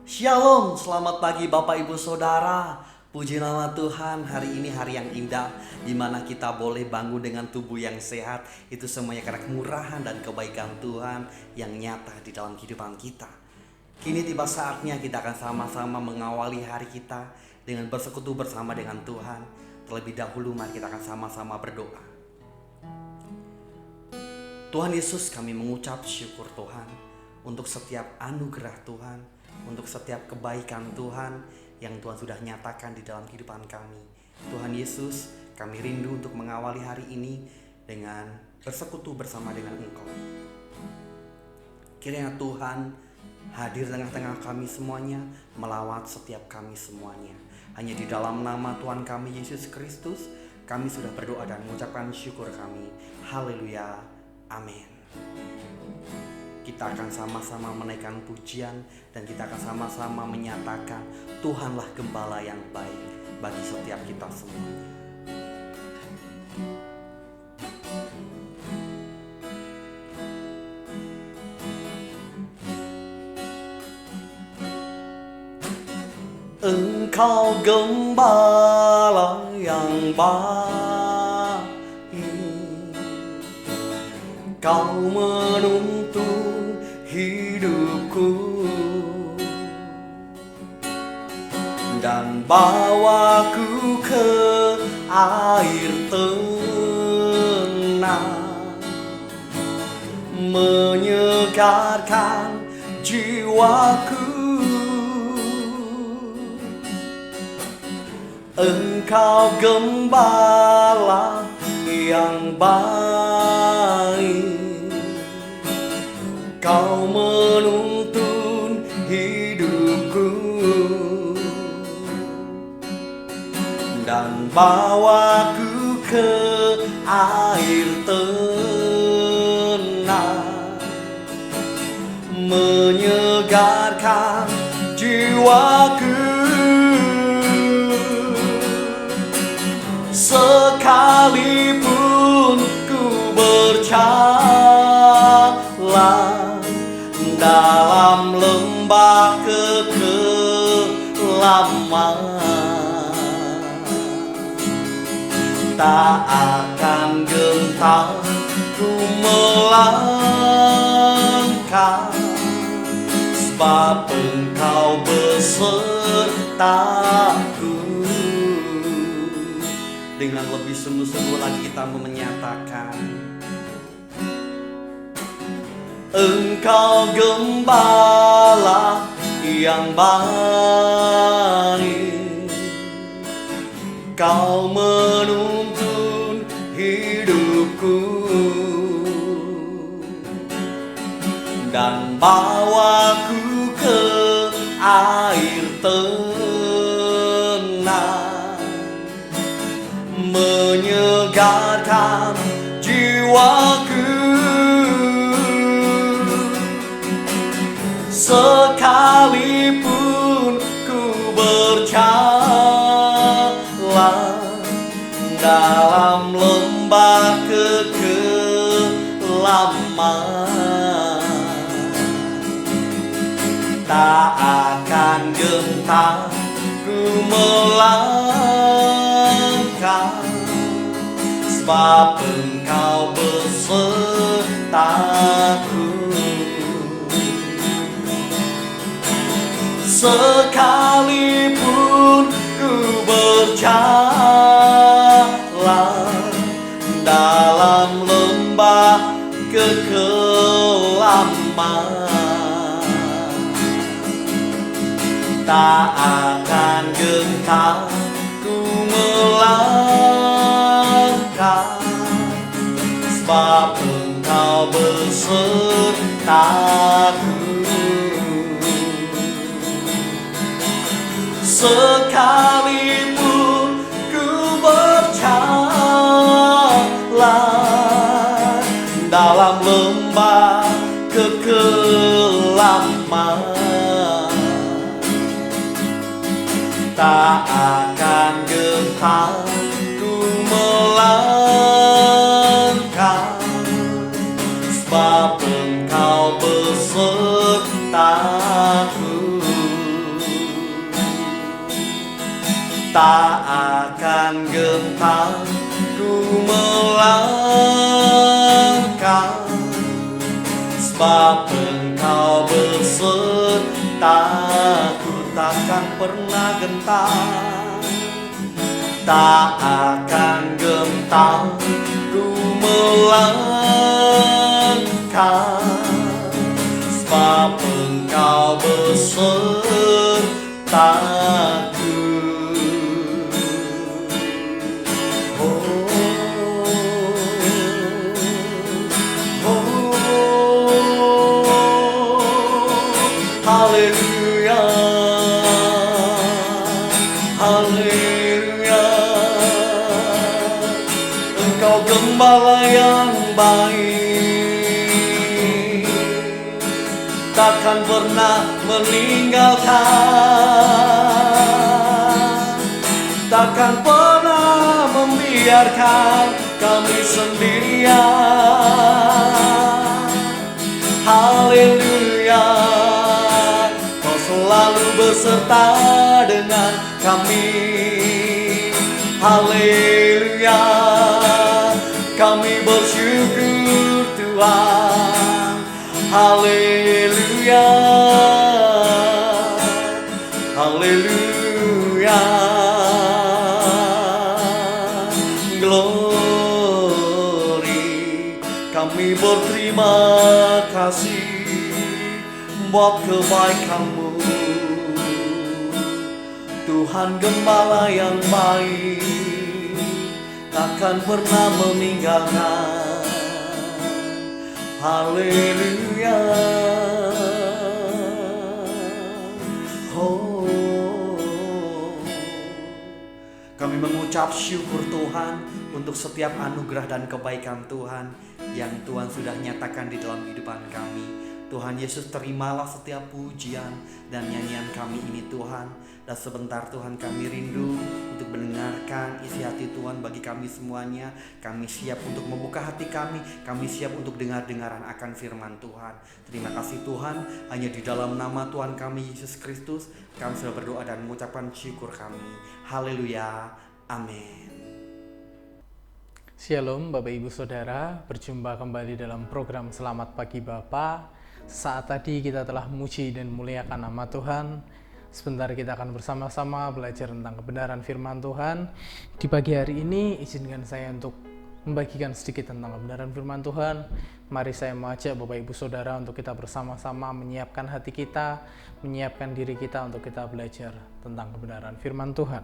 Shalom, selamat pagi Bapak Ibu Saudara. Puji nama Tuhan, hari ini hari yang indah di mana kita boleh bangun dengan tubuh yang sehat. Itu semuanya karena kemurahan dan kebaikan Tuhan yang nyata di dalam kehidupan kita. Kini tiba saatnya kita akan sama-sama mengawali hari kita dengan bersekutu bersama dengan Tuhan. Terlebih dahulu mari kita akan sama-sama berdoa. Tuhan Yesus, kami mengucap syukur Tuhan untuk setiap anugerah Tuhan, untuk setiap kebaikan Tuhan yang Tuhan sudah nyatakan di dalam kehidupan kami. Tuhan Yesus, kami rindu untuk mengawali hari ini dengan bersekutu bersama dengan Engkau. Kiranya Tuhan hadir tengah-tengah kami semuanya, melawat setiap kami semuanya. Hanya di dalam nama Tuhan kami Yesus Kristus, kami sudah berdoa dan mengucapkan syukur kami. Haleluya, amin. Kita akan sama-sama menaikkan pujian dan kita akan sama-sama menyatakan Tuhanlah gembala yang baik bagi setiap kita semuanya. Engkau gembala yang baik, Kau menuntun hidupku dan bawaku ke air tenang, menyegarkan jiwaku. Engkau gembala yang baik, Kau menuntun hidupku dan bawaku ke air tenang, menyegarkan jiwaku. Sekalipun ku berjalan dalam lembah kekelaman, tak akan gentar ku melangkah, sebab Engkau besertaku. Dengan lebih sungguh-sungguh lagi kita menyatakan, Engkau gembala yang baik, Kau menuntun hidupku dan bawaku ke air tenang, menyegarkan jiwaku. Sekalipun ku berjalan dalam lembah kekelaman, tak akan gentar ku melangkah, sebab Engkau besertaku. Sekalipun ku berjalan dalam lembah kekelaman, tak akan gentar ku melangkah, sebab Engkau besertaku. Sekalipun ku berjalan dalam lembah kekelaman, tak akan gentar ku melangkah, sebab Engkau besertaku. tak akan gentar ku melangkah, sebab Engkau besertaku, takkan pernah gentar, tak akan gentar ku melangkah, sebab Engkau besertaku. Haleluya, haleluya. Engkau gembala yang baik, takkan pernah meninggalkan, takkan pernah membiarkan kami sendirian. Haleluya, Kau selalu beserta dengan kami. Haleluya, kami bersyukur Tuhan. Haleluya, haleluya. Glory, kami berterima kasih buat kebaikan-Mu, Tuhan Gembala yang baik, takkan pernah meninggalkan. Haleluya. Oh, kami mengucap syukur Tuhan untuk setiap anugerah dan kebaikan Tuhan yang Tuhan sudah nyatakan di dalam kehidupan kami. Tuhan Yesus, terimalah setiap pujian dan nyanyian kami ini Tuhan. Dan sebentar Tuhan kami rindu untuk mendengarkan isi hati Tuhan bagi kami semuanya. Kami siap untuk membuka hati kami siap untuk dengar-dengaran akan firman Tuhan. Terima kasih Tuhan, hanya di dalam nama Tuhan kami Yesus Kristus kami sudah berdoa dan mengucapkan syukur kami. Haleluya, amin. Shalom Bapak Ibu Saudara, berjumpa kembali dalam program Selamat Pagi Bapa. Saat tadi kita telah memuji dan memuliakan nama Tuhan. Sebentar kita akan bersama-sama belajar tentang kebenaran firman Tuhan. Di pagi hari ini izinkan saya untuk membagikan sedikit tentang kebenaran firman Tuhan. Mari saya mengajak Bapak Ibu Saudara untuk kita bersama-sama menyiapkan hati kita, menyiapkan diri kita untuk kita belajar tentang kebenaran firman Tuhan.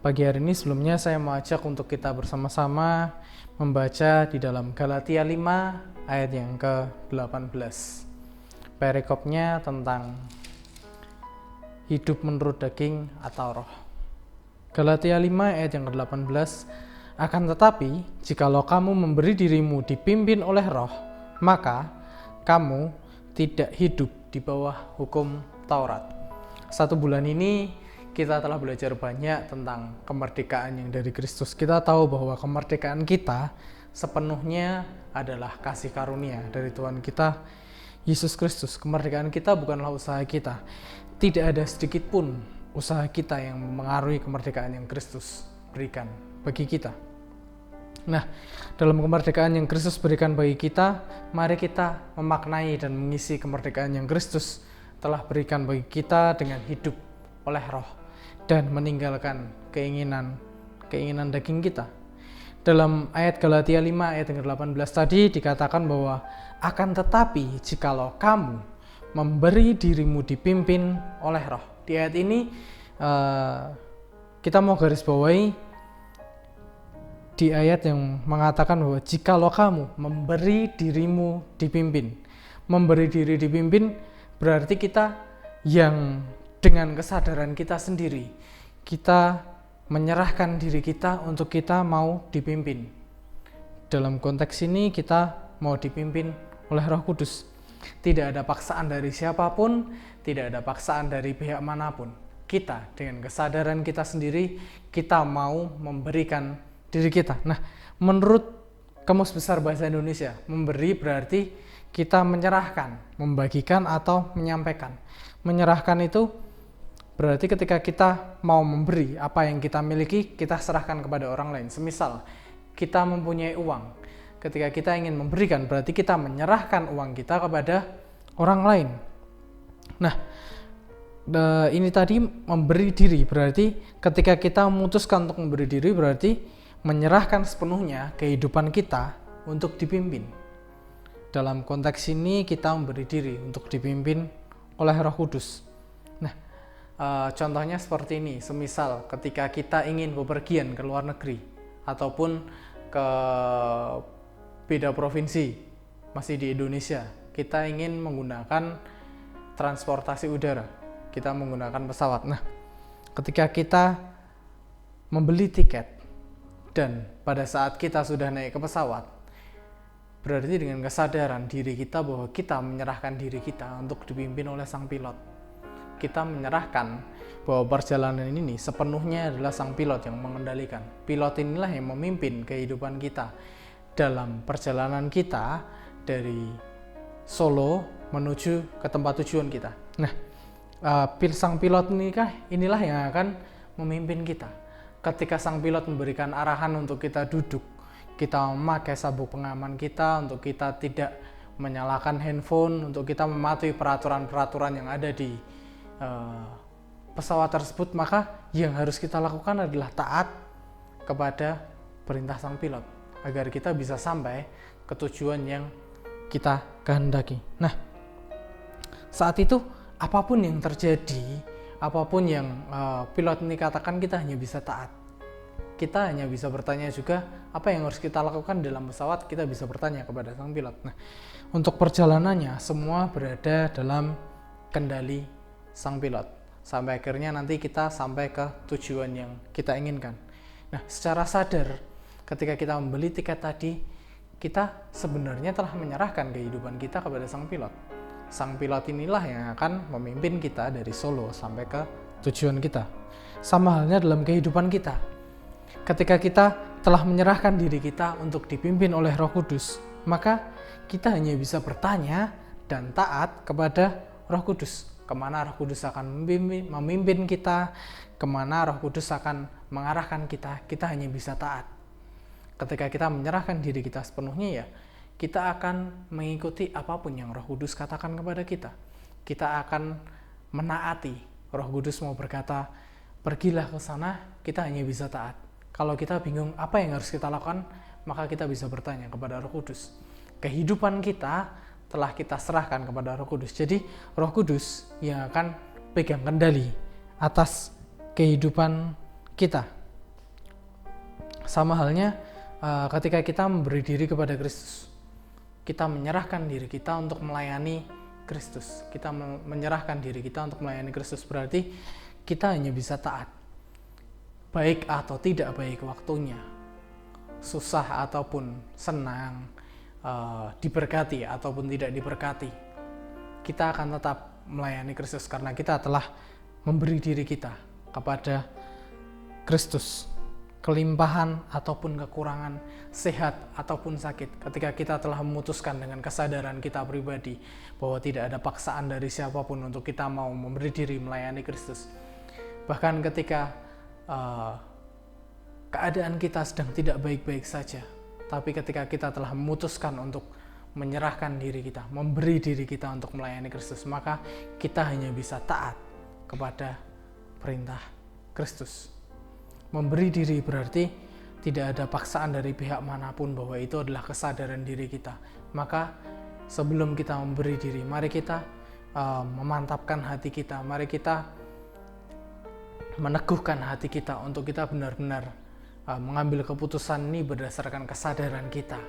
Pagi hari ini sebelumnya saya mengajak untuk kita bersama-sama membaca di dalam Galatia 5 ayat yang ke-18. Perikopnya tentang hidup menurut daging atau roh. Galatia 5 ayat yang ke-18, akan tetapi jikalau kamu memberi dirimu dipimpin oleh roh, maka kamu tidak hidup di bawah hukum Taurat. 1 bulan ini kita telah belajar banyak tentang kemerdekaan yang dari Kristus. Kita tahu bahwa kemerdekaan kita sepenuhnya adalah kasih karunia dari Tuhan kita Yesus Kristus. Kemerdekaan kita bukanlah usaha kita. Tidak ada sedikit pun usaha kita yang mengaruhi kemerdekaan yang Kristus berikan bagi kita. Nah, dalam kemerdekaan yang Kristus berikan bagi kita, mari kita memaknai dan mengisi kemerdekaan yang Kristus telah berikan bagi kita dengan hidup oleh roh dan meninggalkan keinginan daging kita. Dalam ayat Galatia 5 ayat yang ke-18 tadi dikatakan bahwa akan tetapi jikalau kamu memberi dirimu dipimpin oleh roh. Di ayat ini kita mau garis bawahi di ayat yang mengatakan bahwa jikalau kamu memberi dirimu dipimpin. Memberi diri dipimpin berarti kita yang dengan kesadaran kita sendiri, kita menyerahkan diri kita untuk kita mau dipimpin. Dalam konteks ini kita mau dipimpin oleh Roh Kudus. Tidak ada paksaan dari siapapun, tidak ada paksaan dari pihak manapun. Kita dengan kesadaran kita sendiri, kita mau memberikan diri kita. Nah, menurut Kamus Besar Bahasa Indonesia, memberi berarti kita menyerahkan, membagikan atau menyampaikan. Menyerahkan itu Berarti ketika kita mau memberi apa yang kita miliki, kita serahkan kepada orang lain. Semisal kita mempunyai uang, ketika kita ingin memberikan, berarti kita menyerahkan uang kita kepada orang lain. Nah, ini tadi memberi diri, berarti ketika kita memutuskan untuk memberi diri, berarti menyerahkan sepenuhnya kehidupan kita untuk dipimpin. Dalam konteks ini kita memberi diri untuk dipimpin oleh Roh Kudus. Nah, contohnya seperti ini, semisal ketika kita ingin bepergian ke luar negeri ataupun ke beda provinsi, masih di Indonesia, kita ingin menggunakan transportasi udara, kita menggunakan pesawat. Nah, ketika kita membeli tiket dan pada saat kita sudah naik ke pesawat, berarti dengan kesadaran diri kita bahwa kita menyerahkan diri kita untuk dipimpin oleh sang pilot. Kita menyerahkan bahwa perjalanan ini sepenuhnya adalah sang pilot yang mengendalikan. Pilot inilah yang memimpin kehidupan kita dalam perjalanan kita dari Solo menuju ke tempat tujuan kita. Nah, sang pilot inilah yang akan memimpin kita. Ketika sang pilot memberikan arahan untuk kita duduk, kita memakai sabuk pengaman kita, untuk kita tidak menyalakan handphone, untuk kita mematuhi peraturan-peraturan yang ada di pesawat tersebut, maka yang harus kita lakukan adalah taat kepada perintah sang pilot agar kita bisa sampai ke tujuan yang kita kehendaki. Nah, saat itu apapun yang terjadi, apapun yang pilot ini katakan, kita hanya bisa taat. Kita hanya bisa bertanya juga apa yang harus kita lakukan dalam pesawat, kita bisa bertanya kepada sang pilot. Nah, untuk perjalanannya semua berada dalam kendali sang pilot sampai akhirnya nanti kita sampai ke tujuan yang kita inginkan. Nah, secara sadar ketika kita membeli tiket tadi, kita sebenarnya telah menyerahkan kehidupan kita kepada sang pilot. Sang pilot inilah yang akan memimpin kita dari Solo sampai ke tujuan kita. Sama halnya dalam kehidupan kita. Ketika kita telah menyerahkan diri kita untuk dipimpin oleh Roh Kudus, maka kita hanya bisa bertanya dan taat kepada Roh Kudus. Kemana Roh Kudus akan memimpin kita, kemana Roh Kudus akan mengarahkan kita, kita hanya bisa taat. Ketika kita menyerahkan diri kita sepenuhnya, ya, kita akan mengikuti apapun yang Roh Kudus katakan kepada kita. Kita akan menaati. Roh Kudus mau berkata, pergilah ke sana, kita hanya bisa taat. Kalau kita bingung apa yang harus kita lakukan, maka kita bisa bertanya kepada Roh Kudus. Kehidupan kita telah kita serahkan kepada Roh Kudus. Jadi Roh Kudus yang akan pegang kendali atas kehidupan kita. Sama halnya ketika kita memberi diri kepada Kristus. Kita menyerahkan diri kita untuk melayani Kristus. Kita menyerahkan diri kita untuk melayani Kristus. Berarti kita hanya bisa taat. Baik atau tidak baik waktunya, susah ataupun senang, diberkati ataupun tidak diberkati, kita akan tetap melayani Kristus karena kita telah memberi diri kita kepada Kristus. Kelimpahan ataupun kekurangan, sehat ataupun sakit, ketika kita telah memutuskan dengan kesadaran kita pribadi bahwa tidak ada paksaan dari siapapun untuk kita mau memberi diri melayani Kristus. Bahkan ketika keadaan kita sedang tidak baik-baik saja, tapi ketika kita telah memutuskan untuk menyerahkan diri kita, memberi diri kita untuk melayani Kristus, maka kita hanya bisa taat kepada perintah Kristus. Memberi diri berarti tidak ada paksaan dari pihak manapun bahwa itu adalah kesadaran diri kita. Maka sebelum kita memberi diri, mari kita memantapkan hati kita, mari kita meneguhkan hati kita untuk kita benar-benar mengambil keputusan ini berdasarkan kesadaran kita,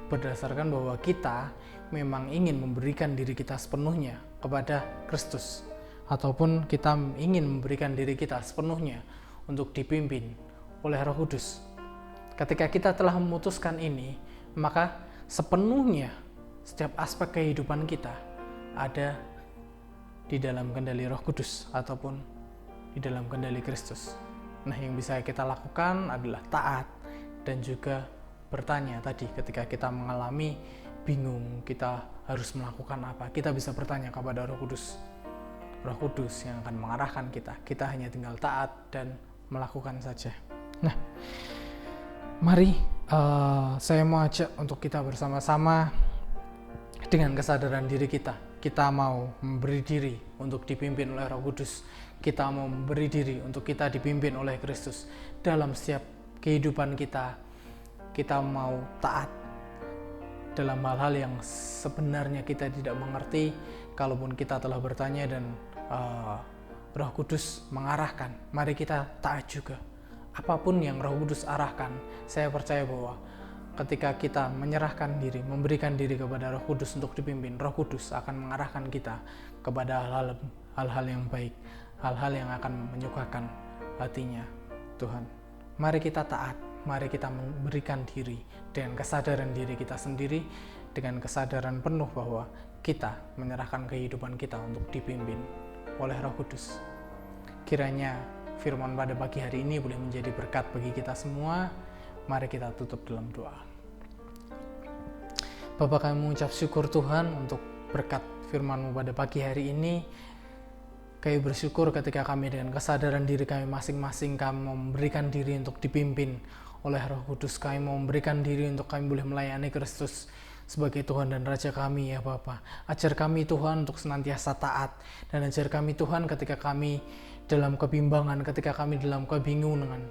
berdasarkan bahwa kita memang ingin memberikan diri kita sepenuhnya kepada Kristus, ataupun kita ingin memberikan diri kita sepenuhnya untuk dipimpin oleh Roh Kudus. Ketika kita telah memutuskan ini, maka sepenuhnya setiap aspek kehidupan kita ada di dalam kendali Roh Kudus ataupun di dalam kendali Kristus. Nah, yang bisa kita lakukan adalah taat dan juga bertanya tadi ketika kita mengalami bingung kita harus melakukan apa. Kita bisa bertanya kepada Roh Kudus. Roh Kudus yang akan mengarahkan kita. Kita hanya tinggal taat dan melakukan saja. Nah, mari saya mau ajak untuk kita bersama-sama dengan kesadaran diri kita mau memberi diri untuk dipimpin oleh Roh Kudus. Kita mau memberi diri untuk kita dipimpin oleh Kristus. Dalam setiap kehidupan kita mau taat dalam hal-hal yang sebenarnya kita tidak mengerti. Kalaupun kita telah bertanya dan Roh Kudus mengarahkan, mari kita taat juga. Apapun yang Roh Kudus arahkan, saya percaya bahwa ketika kita menyerahkan diri, memberikan diri kepada Roh Kudus untuk dipimpin, Roh Kudus akan mengarahkan kita kepada hal-hal yang baik, hal-hal yang akan menyukakan hatinya Tuhan. Mari kita taat, mari kita memberikan diri dengan kesadaran diri kita sendiri, dengan kesadaran penuh bahwa kita menyerahkan kehidupan kita untuk dipimpin oleh Roh Kudus. Kiranya firman pada pagi hari ini boleh menjadi berkat bagi kita semua. Mari kita tutup dalam doa. Bapa, kami mengucap syukur Tuhan untuk berkat firman-Mu pada pagi hari ini. Kami bersyukur ketika kami dengan kesadaran diri kami masing-masing, kami memberikan diri untuk dipimpin oleh Roh Kudus. Kami mau memberikan diri untuk kami boleh melayani Kristus sebagai Tuhan dan Raja kami, ya Bapa. Ajar kami Tuhan untuk senantiasa taat, dan ajar kami Tuhan ketika kami dalam kebimbangan, ketika kami dalam kebingungan.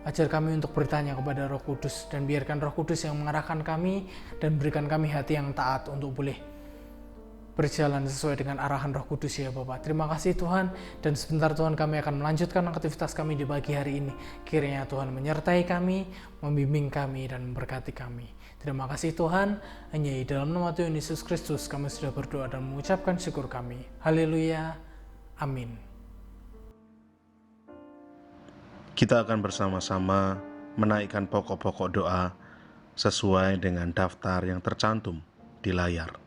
Ajar kami untuk bertanya kepada Roh Kudus, dan biarkan Roh Kudus yang mengarahkan kami dan berikan kami hati yang taat untuk boleh berjalan sesuai dengan arahan Roh Kudus, ya Bapak. Terima kasih Tuhan, dan sebentar Tuhan kami akan melanjutkan aktivitas kami di pagi hari ini. Kiranya Tuhan menyertai kami, membimbing kami, dan memberkati kami. Terima kasih Tuhan, hanya di dalam nama Tuhan Yesus Kristus kami sudah berdoa dan mengucapkan syukur kami. Haleluya, amin. Kita akan bersama-sama menaikkan pokok-pokok doa sesuai dengan daftar yang tercantum di layar.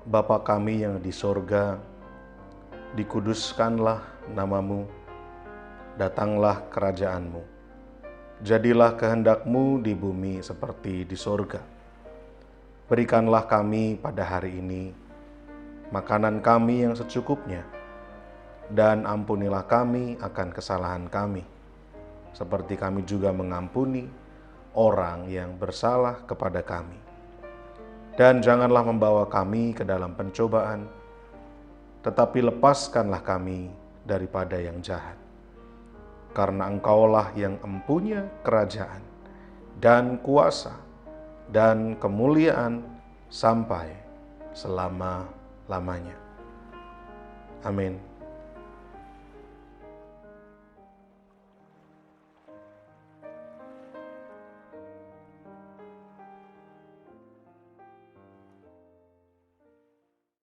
Bapa kami yang di sorga, dikuduskanlah namamu, datanglah kerajaan-Mu. Jadilah kehendak-Mu di bumi seperti di sorga. Berikanlah kami pada hari ini makanan kami yang secukupnya, dan ampunilah kami akan kesalahan kami, seperti kami juga mengampuni orang yang bersalah kepada kami. Dan janganlah membawa kami ke dalam pencobaan, tetapi lepaskanlah kami daripada yang jahat. Karena Engkaulah yang empunya kerajaan dan kuasa dan kemuliaan sampai selama-lamanya. Amin.